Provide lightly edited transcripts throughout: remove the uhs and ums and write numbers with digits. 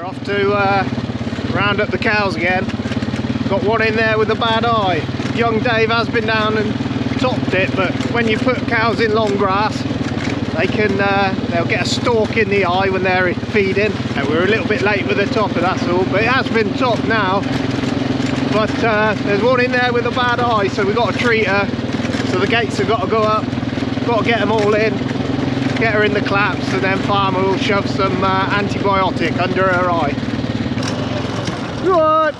We're off to round up the cows again. Got one in there with a bad eye. Young Dave has been down and topped it, but when you put cows in long grass, they can they'll get a stalk in the eye when they're feeding. We're a little bit late with the topper, that's all, but it has been topped now. But there's one in there with a bad eye, so we've got to treat her. So the gates have got to go up, got to get them all in, get her in the claps, and then Farmer will shove some antibiotic under her eye. Good,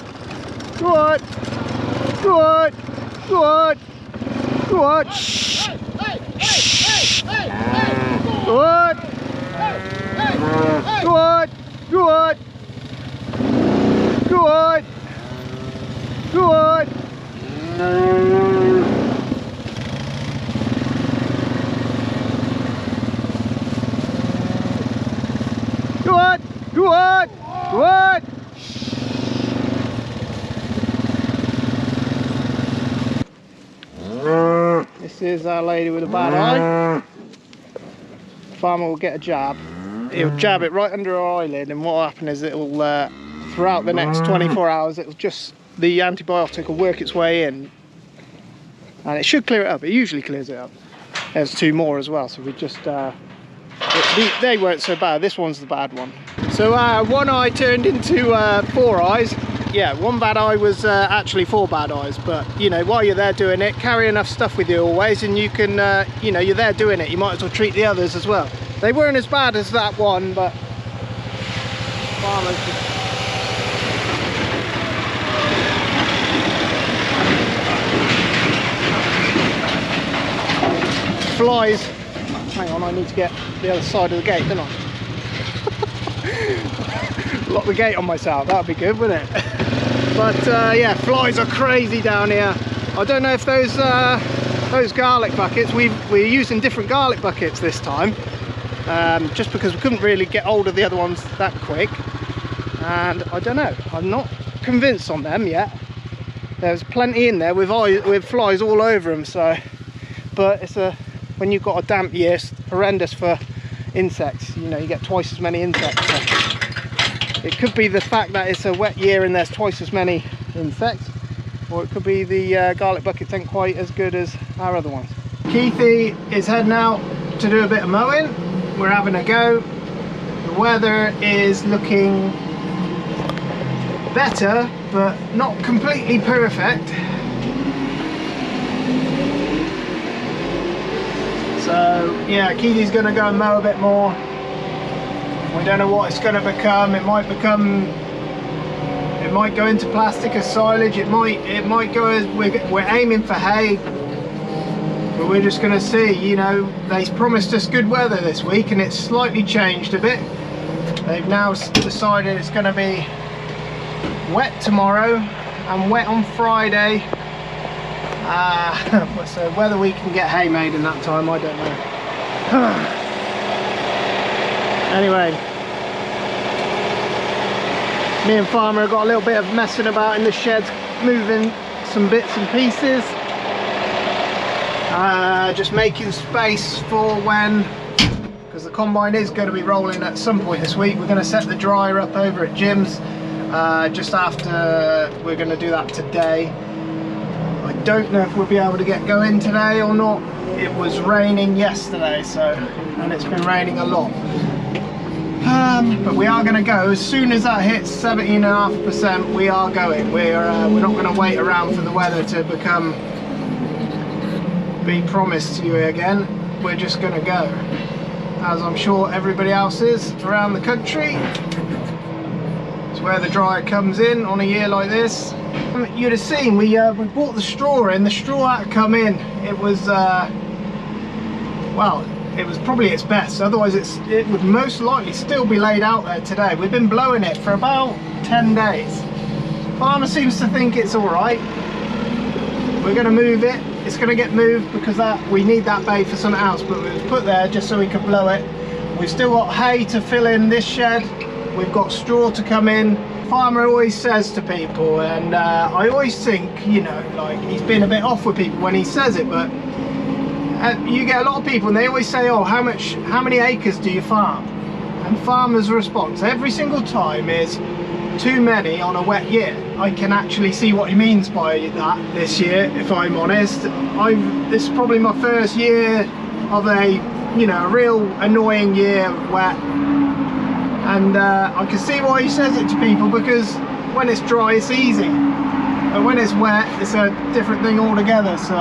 good, good, good, good, shh, shh, good, good, good, good, good. Good, good, good. This is our lady with a bad eye. Farmer will get a jab. He'll jab it right under her eyelid, and what will happen is it'll, throughout the next 24 hours, it'll just, the antibiotic will work its way in, and it should clear it up. It usually clears it up. There's two more as well, so we just, they weren't so bad. This one's the bad one. So one eye turned into 4 eyes. Yeah, one bad eye was actually 4 bad eyes, but you know, while you're there doing it, carry enough stuff with you always, and you can, you know, you're there doing it, you might as well treat the others as well. They weren't as bad as that one, but Farmer's just... flies. Hang on, I need to get the other side of the gate, don't I? Lock the gate on myself, that'd be good, wouldn't it? But yeah, flies are crazy down here. I don't know if those garlic buckets, we're using different garlic buckets this time, just because we couldn't really get hold of the other ones that quick, and I don't know, I'm not convinced on them yet. There's plenty in there with flies all over them, so, but it's when you've got a damp year, it's horrendous for insects. You know, you get twice as many insects. So it could be the fact that it's a wet year and there's twice as many insects, or it could be the garlic buckets ain't quite as good as our other ones. Keithy is heading out to do a bit of mowing. We're having a go. The weather is looking better, but not completely perfect. So yeah, Keithy's going to go and mow a bit more. We don't know what it's going to become. It might go into plastic as silage. It might go as we're aiming for hay, but we're just going to see. You know, they promised us good weather this week, and it's slightly changed a bit. They've now decided it's going to be wet tomorrow and wet on Friday. So whether we can get hay made in that time, I don't know. Anyway, me and Farmer have got a little bit of messing about in the sheds, moving some bits and pieces, just making space for when, because the combine is going to be rolling at some point this week. We're going to set the dryer up over at Jim's just after. We're going to do that today. I don't know if we'll be able to get going today or not. It was raining yesterday, so, and it's been raining a lot. But we are going to go as soon as that hits 17.5%. We are going. We're not going to wait around for the weather to be promised to you again. We're just going to go, as I'm sure everybody else is around the country. It's where the dryer comes in on a year like this. You'd have seen we bought the straw in. The straw had to come in. It was well, it was probably its best, otherwise it would most likely still be laid out there today. We've been blowing it for about 10 days. Farmer seems to think it's all right. We're going to move it. It's going to get moved because we need that bay for something else, but it was put there just so we could blow it. We've still got hay to fill in this shed. We've got straw to come in. Farmer always says to people, and I always think, you know, like he's been a bit off with people when he says it, but you get a lot of people and they always say, oh, how many acres do you farm? and farmers' response every single time is too many on a wet year. I can actually see what he means by that this year, if I'm honest. This is probably my first year of a, you know, a real annoying year of wet, and I can see why he says it to people, because when it's dry it's easy, but when it's wet it's a different thing altogether. So,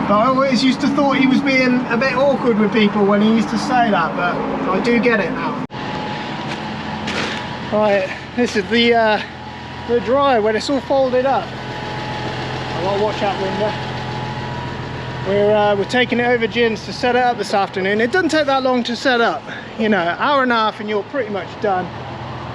but I always used to thought he was being a bit awkward with people when he used to say that, but I do get it now. Right, this is the dryer when it's all folded up. I've got to watch that window. We're taking it over Gin's to set it up this afternoon. It doesn't take that long to set up, you know, hour and a half and you're pretty much done.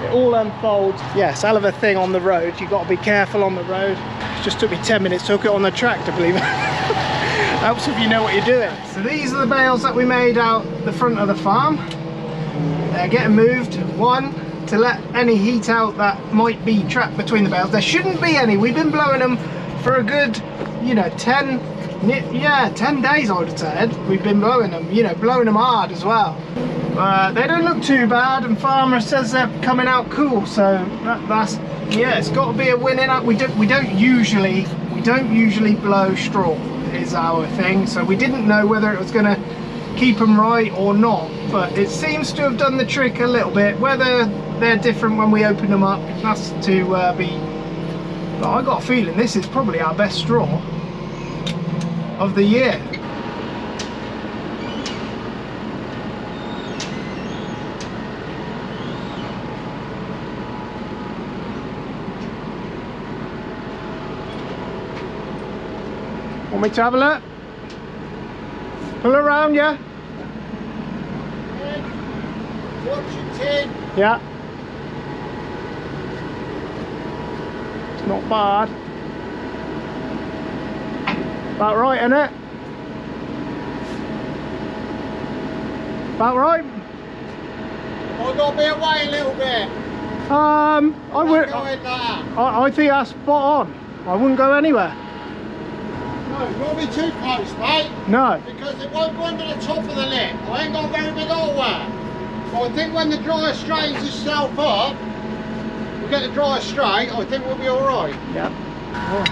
It all unfolds. Yes, hell of a thing on the road. You've got to be careful on the road. It just took me 10 minutes to hook it on the tractor, believe it. Helps if you know what you're doing. So these are the bales that we made out the front of the farm. They're getting moved. One, to let any heat out that might be trapped between the bales. There shouldn't be any. We've been blowing them for a good, you know, 10 days I would have said. We've been blowing them, you know, blowing them hard as well. They don't look too bad, and farmer says they're coming out cool, so that's, yeah, it's got to be a winning out. We don't usually blow straw is our thing, so we didn't know whether it was going to keep them right or not, but it seems to have done the trick a little bit. Whether they're different when we open them up, that's to be, but I got a feeling this is probably our best straw of the year. Want me to have a look? Pull around, yeah? Washington. Yeah. It's not bad. About right, isn't it? About right? I've got to be away a little bit. I think that's spot on. I wouldn't go anywhere. No, you won't be too close, mate. No. Because it won't go under the top of the lip. I ain't got a very big hole there. But I think when the dryer straightens itself up, we get the dryer straight, I think we'll be alright. Yep. Oh.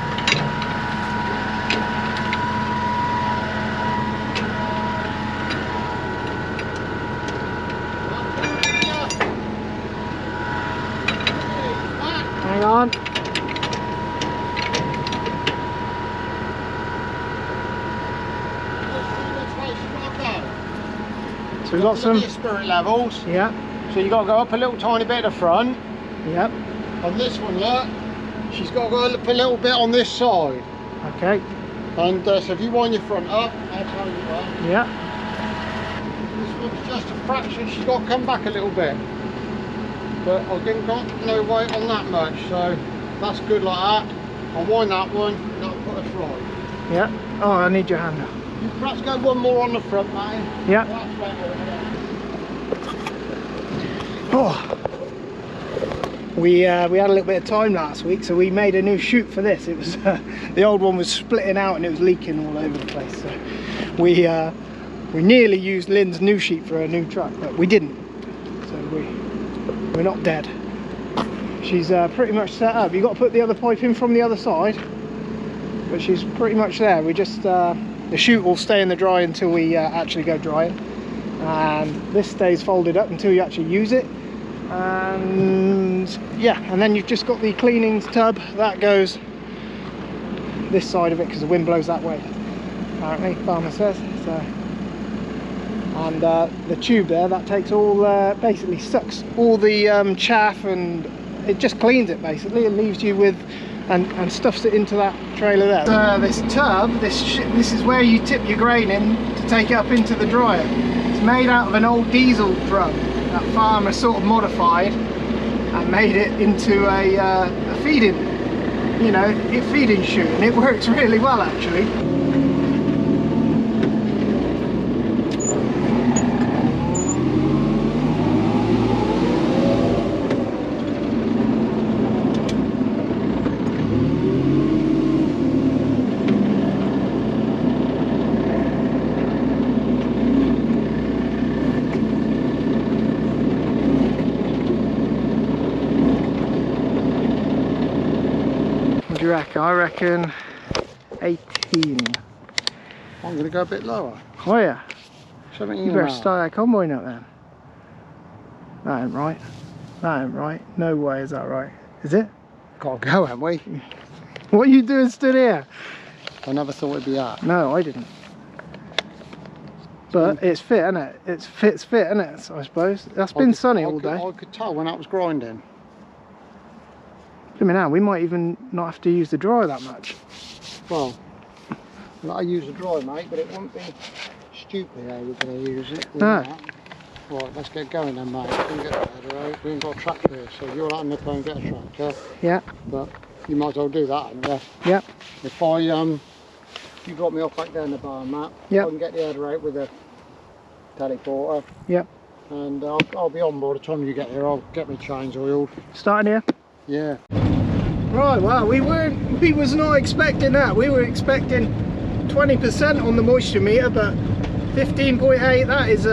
Hang on. So we've got some spirit levels. Yeah. So you've got to go up a little tiny bit at the front. Yep. On this one, look, she's got to go up a little bit on this side. Okay. And so if you wind your front up, I'll tell you what. Yeah. This one's just a fraction, she's got to come back a little bit. But I didn't got no weight on that much, so that's good like that. I'll wind that one, and that'll put us right. Yeah. Oh, I need your hand now. You perhaps go one more on the front, mate. Yeah. That's right over there. Oh. We had a little bit of time last week, so we made a new chute for this. It was the old one was splitting out and it was leaking all over the place. So we nearly used Lynn's new sheet for a new truck, but we didn't. So we're not dead. She's pretty much set up. You got to put the other pipe in from the other side, but she's pretty much there. We just the chute will stay in the dry until we actually go drying, and this stays folded up until you actually use it. And yeah, and then you've just got the cleaning tub that goes this side of it because the wind blows that way, apparently farmer says. So, and the tube there, that takes all basically sucks all the chaff, and it just cleans it basically. It leaves you with and stuffs it into that trailer there. This tub, this is where you tip your grain in to take it up into the dryer. It's made out of an old diesel drum that farmer sort of modified and made it into a feeding, you know, a feeding chute, and it works really well actually. do you reckon? I reckon 18. I'm going to go a bit lower. Oh yeah. 17 You better an hour. start that combine up then. That ain't right. That ain't right. No way is that right. Is it? Gotta go, haven't we? What are you doing stood here? I never thought it'd be that. No, I didn't. But it's fit, isn't it? It's fit, isn't it? So I suppose. That's been sunny all day. I could tell when that was grinding. I mean, now we might even not have to use the dryer that much. Well, I use a dryer, mate, but it wouldn't be stupid how we're going to use it. No. Right, let's get going then, mate. We can get that header out. We ain't got a tractor here, so you'll have to nip and get a tractor. Yeah. But you might as well do that, haven't you? Yeah. If I you drop me off back down the bar map, Yep. I can get the header out with a teleporter. Yep. And I'll be on by the time you get here. I'll get my chains oiled. Starting here. Yeah. Right. Well, we was not expecting that. We were expecting 20% on the moisture meter, but 15.8. That is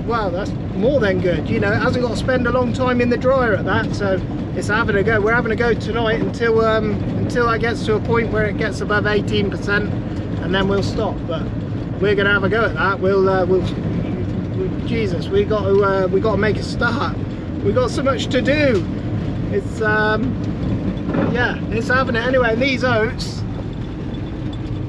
wow. That's more than good. You know, it hasn't got to spend a long time in the dryer at that, so it's having a go. We're having a go tonight until that gets to a point where it gets above 18%, and then we'll stop. But we're gonna have a go at that. We'll Jesus, we got to make a start. We got so much to do. It's yeah, it's having it anyway. And these oats,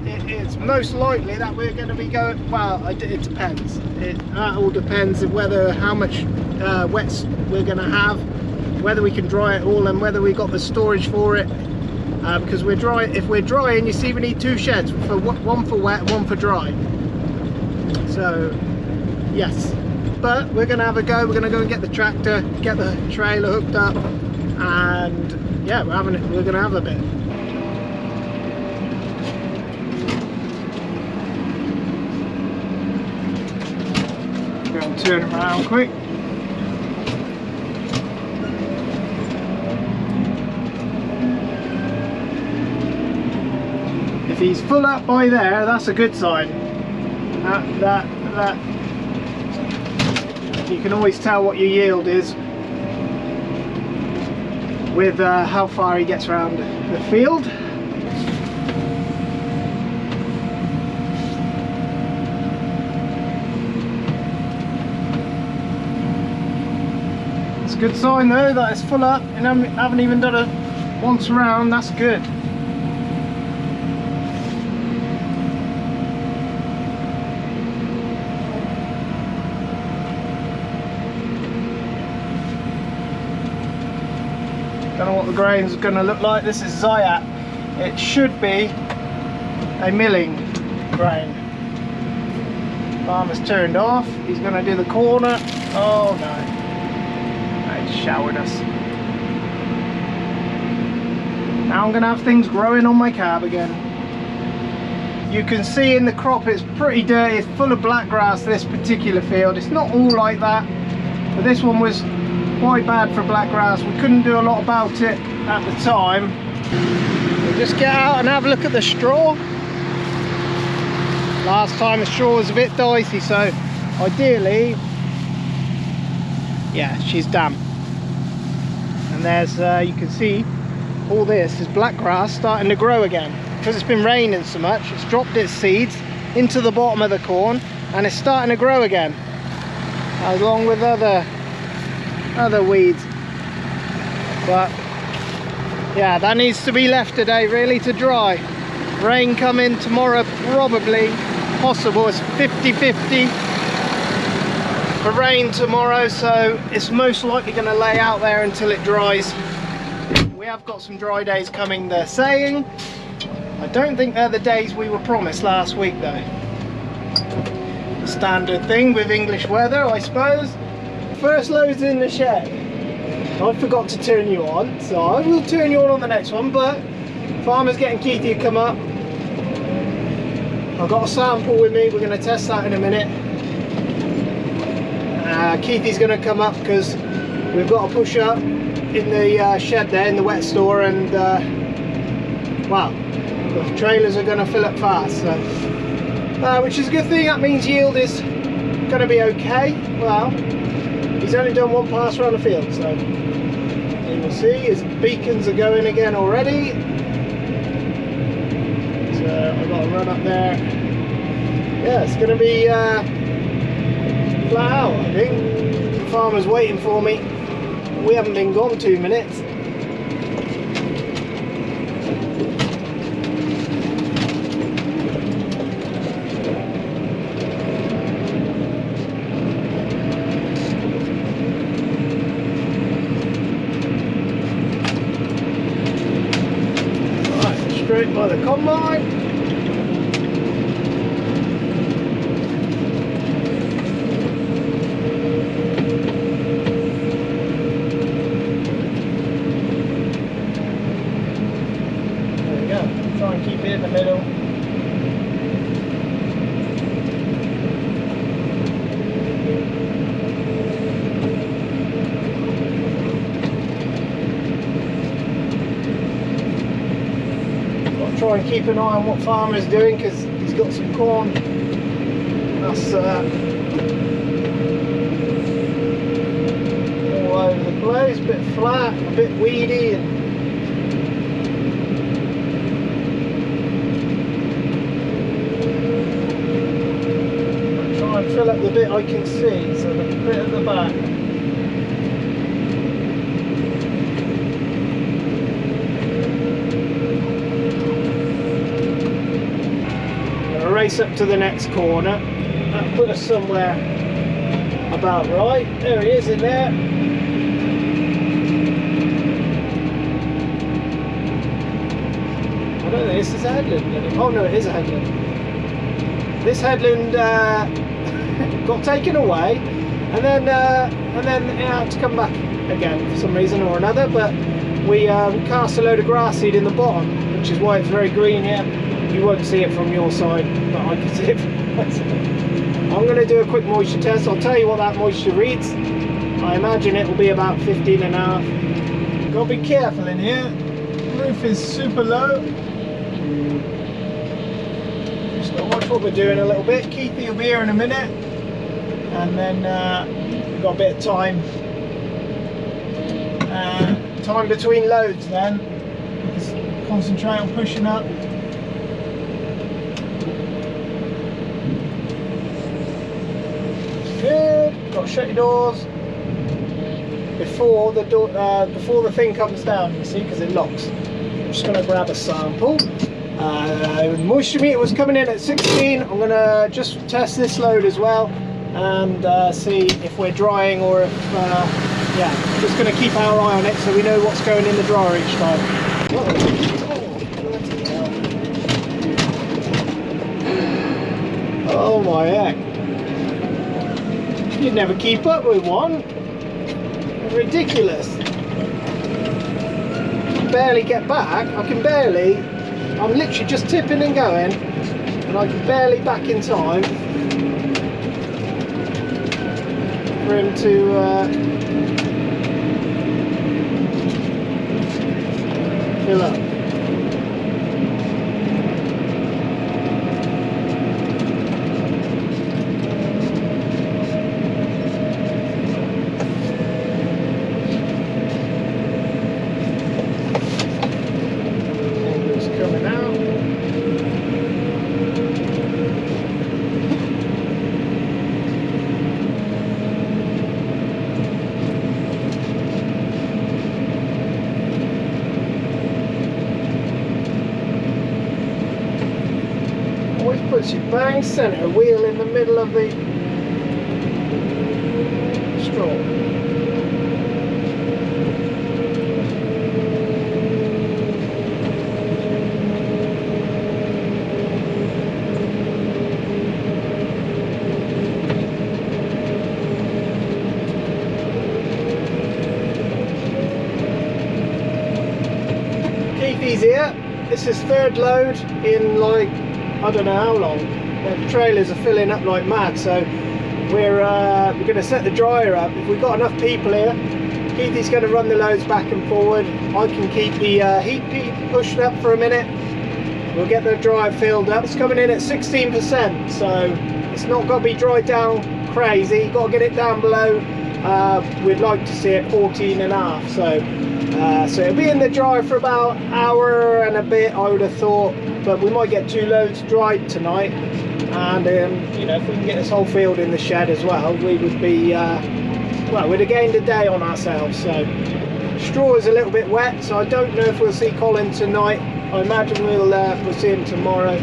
it's most likely that we're going to be going. Well, it depends. That all depends of how much wets we're going to have, whether we can dry it all, and whether we got the storage for it. Because we're dry. If we're drying, you see, we need 2 sheds, one for wet, one for dry. So yes, but we're going to have a go. We're going to go and get the tractor, get the trailer hooked up, and yeah, we're going to have a bit. Go and turn it around quick. If he's full up by there, that's a good sign. That you can always tell what your yield is with how far he gets around the field. It's a good sign though that it's full up and I haven't even done it once around. That's good. Don't know what the grain's going to look like. This is Zayat. It should be a milling grain. Farmer's turned off. He's going to do the corner. Oh no. He's showered us. Now I'm going to have things growing on my cab again. You can see in the crop it's pretty dirty. It's full of black grass, this particular field. It's not all like that, but this one was quite bad for black grass. We couldn't do a lot about it at the time. We'll just get out and have a look at the straw. Last time the straw was a bit dicey, so ideally, yeah, she's damp. And there's, you can see, all this is black grass starting to grow again. Because it's been raining so much, it's dropped its seeds into the bottom of the corn, and it's starting to grow again, along with other weeds. But yeah, that needs to be left today really to dry. Rain coming tomorrow, probably, possible. It's 50-50 for rain tomorrow, so it's most likely going to lay out there until it dries. We have got some dry days coming, they're saying. I don't think they're the days we were promised last week though. The standard thing with English weather, I suppose. First load's in the shed. I forgot to turn you on, so I will turn you on the next one, but Farmer's getting Keithy to come up. I've got a sample with me, we're going to test that in a minute. Keithy's going to come up because we've got to push up in the shed there, in the wet store, and well, the trailers are going to fill up fast, so, which is a good thing. That means yield is going to be okay. Well, he's only done 1 pass around the field, so you will see his beacons are going again already. I've got to run up there. Yeah, it's going to be flat out, I think. The farmer's waiting for me. We haven't been gone 2 minutes. Right, straight by the combine. Try and keep it in the middle. Got to try and keep an eye on what farmer's doing because he's got some corn. That's all over the place, a bit flat, a bit weedy. And fill up the bit I can see, so the bit at the back. I'm going to race up to the next corner. That'll put us somewhere about right. There he is in there. I don't think this is a headland. Oh no, it is a headland. This headland got taken away, and then it had to come back again for some reason or another. But we cast a load of grass seed in the bottom, which is why it's very green here. You won't see it from your side, but I can see it from my side. I'm going to do a quick moisture test. I'll tell you what that moisture reads. I imagine it will be about 15.5. Got to be careful in here. The roof is super low. Just got to watch what we're doing a little bit. Keithy will be here in a minute. And then we've got a bit of time between loads then. Just concentrate on pushing up. Good. Got to shut your doors before the thing comes down, you see, because it locks. I'm just going to grab a sample. The moisture meter was coming in at 16. I'm going to just test this load as well and see if we're drying or if yeah, just going to keep our eye on it so we know what's going in the dryer each time. Oh my heck, you'd never keep up with one. Ridiculous. Barely get back. I'm literally just tipping and going, and I can barely back in time for him to fill up. Puts your bang centre wheel in the middle of the straw. Keithy's here. This is third load in like I don't know how long. The trailers are filling up like mad, so we're going to set the dryer up. If we've got enough people here, Keithy's going to run the loads back and forward. I can keep the heat pushed up for a minute. We'll get the dryer filled up. It's coming in at 16%, so it's not got to be dried down crazy. You've got to get it down below we'd like to see it 14.5. So it'll be in the dryer for about an hour and a bit, I would have thought, but we might get 2 loads dried tonight. And you know, if we can get this whole field in the shed as well, we would be well, we'd have gained a day on ourselves. So straw is a little bit wet, so I don't know if we'll see Colin tonight. I imagine we'll see him tomorrow.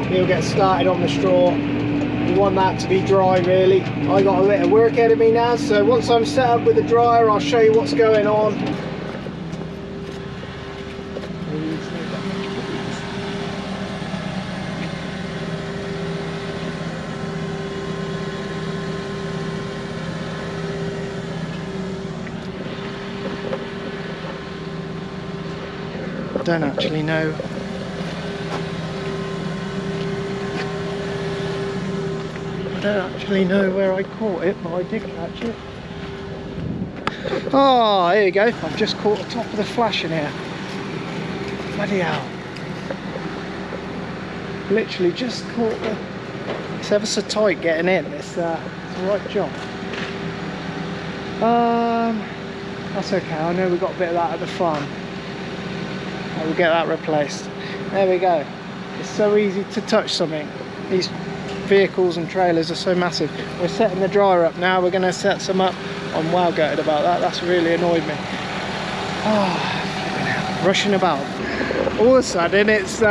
He'll get started on the straw. We want that to be dry, really. I got a bit of work ahead of me now, so once I'm set up with the dryer, I'll show you what's going on. I don't actually know. I don't actually know where I caught it, but I did catch it. Oh, here you go. I've just caught the top of the flash in here. Bloody hell. Literally just caught the... It's ever so tight getting in. It's a right job. That's okay. I know we got a bit of that at the farm. We'll get that replaced. There we go. It's so easy to touch something. These vehicles and trailers are so massive. We're setting the dryer up now. We're going to set some up. I'm well gutted about that. That's really annoyed me. Oh, rushing about. All of a sudden, it's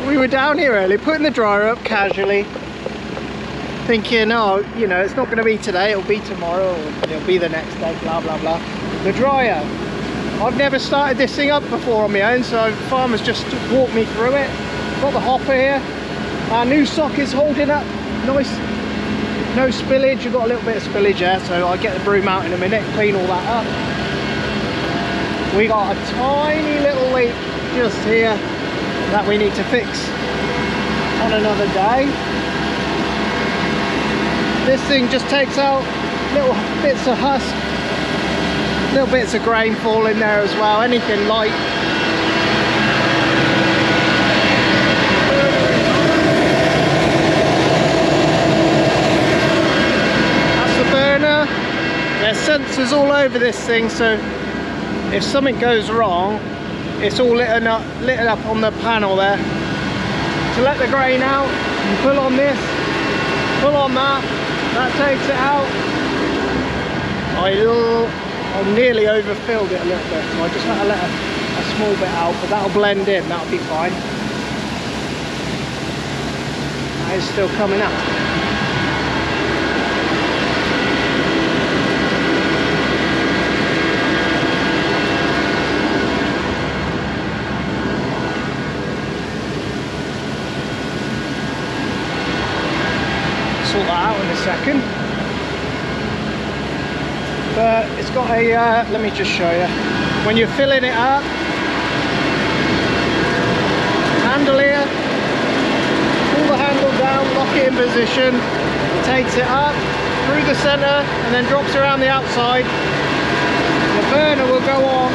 we were down here early, putting the dryer up casually, thinking, oh, you know, it's not going to be today. It'll be tomorrow, or it'll be the next day. Blah blah blah. The dryer. I've never started this thing up before on my own, so farmers just walked me through it. Got the hopper here. Our new socket's holding up nice, no spillage. You've got a little bit of spillage there, so I'll get the broom out in a minute, clean all that up. We got a tiny little leak just here that we need to fix on another day. This thing just takes out little bits of husk, little bits of grain fall in there as well, anything light. That's the burner. There's sensors all over this thing, so if something goes wrong, it's all lit up on the panel there. To let the grain out, you pull on this, pull on that, that takes it out. I nearly overfilled it a little bit, so I just had to let a small bit out, but that'll blend in, that'll be fine. That is still coming out. Sort that out in a second. But it's got a, let me just show you. When you're filling it up, handle here, pull the handle down, lock it in position, takes it up through the center and then drops around the outside. The burner will go on.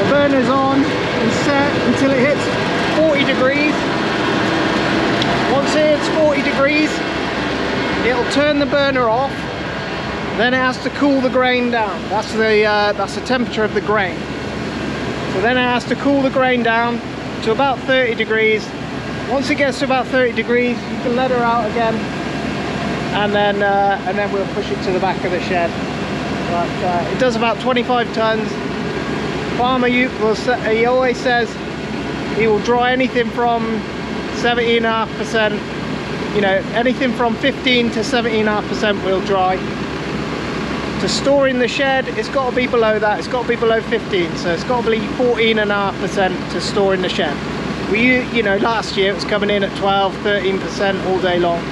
The burner's on and set until it hits 40 degrees. Once it hits 40 degrees, it'll turn the burner off. Then it has to cool the grain down. That's the temperature of the grain. So then it has to cool the grain down to about 30 degrees. Once it gets to about 30 degrees, you can let her out again, and then we'll push it to the back of the shed. But it does about 25 tons. Farmer he always says he will dry anything from 17.5%. You know, anything from 15 to 17.5% will dry. To store in the shed, it's got to be below that. It's got to be below 15, so it's got to be 14.5% to store in the shed. You know, last year it was coming in at 12, 13% all day long.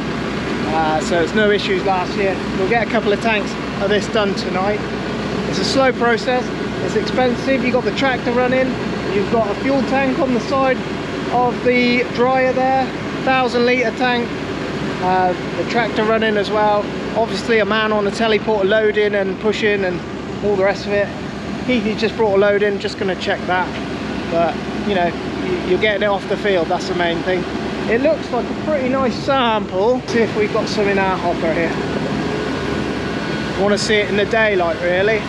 So it's no issues last year. We'll get a couple of tanks of this done tonight. It's a slow process. It's expensive. You've got the tractor running. You've got a fuel tank on the side of the dryer there, 1,000-litre tank. The tractor running as well. Obviously a man on the teleport loading and pushing and all the rest of it. He just brought a load in, just going to check that. But you know, you're getting it off the field, that's the main thing. It looks like a pretty nice sample. See if we've got some in our hopper here. I want to see it in the daylight, really.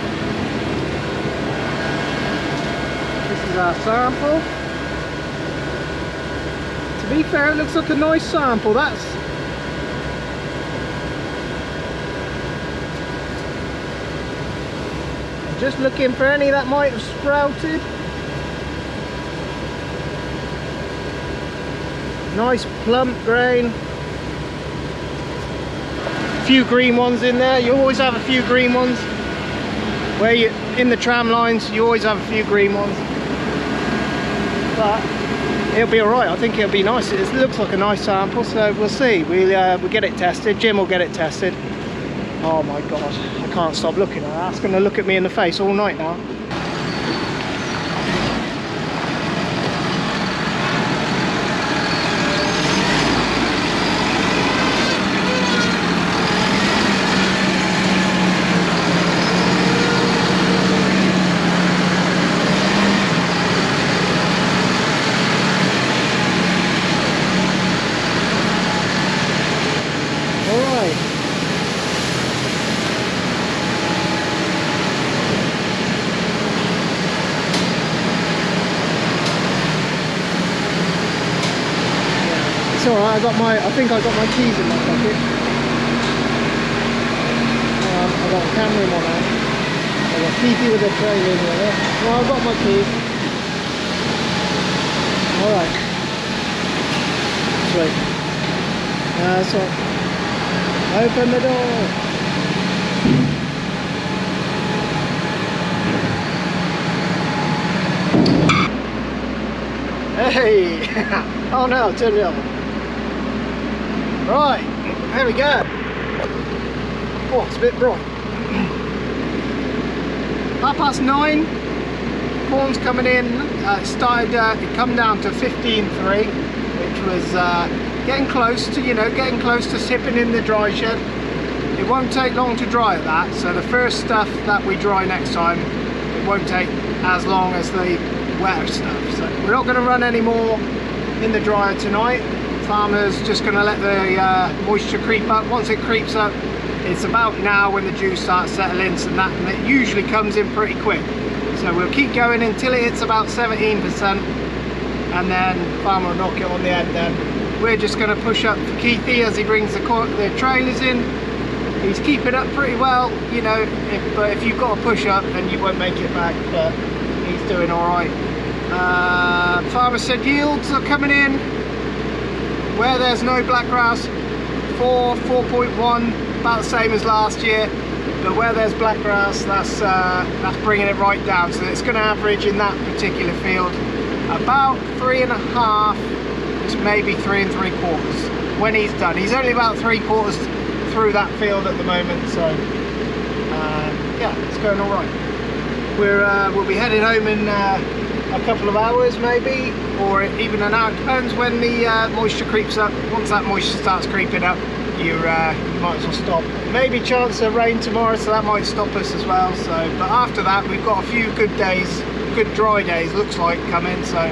This is our sample. To be fair, it looks like a nice sample. That's just looking for any that might have sprouted. Nice plump grain. A few green ones in there. You always have a few green ones. Where you in the tram lines, you always have a few green ones. But it'll be alright. I think it'll be nice. It looks like a nice sample, so we'll see. We'll get it tested. Jim will get it tested. Oh my god, I can't stop looking at that. It's going to look at me in the face all night now. Alright, I think I got my keys in my pocket. I got a camera in my hand. I got Fifi with a trailer in there. Well, I got my keys. Alright. Sweet. So open the door. Hey! Oh no, turn it on. Right, there we go. Oh, it's a bit bright. 9:30. Corn's coming in. It come down to 15.3, which was getting close to, getting close to sipping in the dry shed. It won't take long to dry at that. So the first stuff that we dry next time, it won't take as long as the wetter stuff. So we're not going to run any more in the dryer tonight. Farmer's just going to let the moisture creep up. Once it creeps up, it's about now when the dew starts settling, and it usually comes in pretty quick. So we'll keep going until it hits about 17%, and then Farmer will knock it on the head. Then we're just going to push up for Keithy as he brings the trailers in. He's keeping up pretty well, but if you've got to push up, then you won't make it back, but he's doing all right. Farmer said yields are coming in. Where there's no black grass, 4.1, about the same as last year. But where there's black grass, that's bringing it right down. So it's going to average in that particular field about 3.5 to maybe 3 3/4 when he's done. He's only about 3/4 through that field at the moment, so yeah, it's going all right. We'll be heading home in a couple of hours maybe, or even an hour. It depends when the moisture creeps up. Once that moisture starts creeping up, you might as well stop. Maybe chance of rain tomorrow, so that might stop us as well. So, but after that, we've got a few good days, good dry days looks like coming, so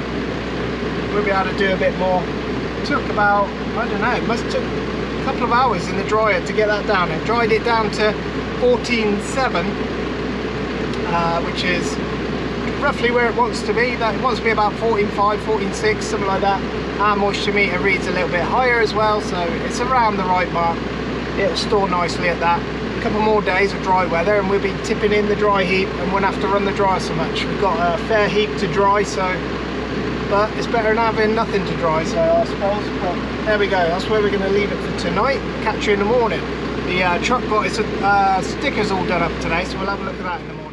we'll be able to do a bit more. It took about, I don't know, it must have took a couple of hours in the dryer to get that down. It dried it down to 14.7, which is roughly where it wants to be. That it wants to be about 14.5, 14.6, something like that. Our moisture meter reads a little bit higher as well, so it's around the right mark. It'll store nicely at that. A couple more days of dry weather and we'll be tipping in the dry heap and won't have to run the dryer so much. We've got a fair heap to dry, so, but it's better than having nothing to dry, so I suppose. But there we go, that's where we're going to leave it for tonight. Catch you in the morning. The truck got its stickers all done up today, so we'll have a look at that in the morning.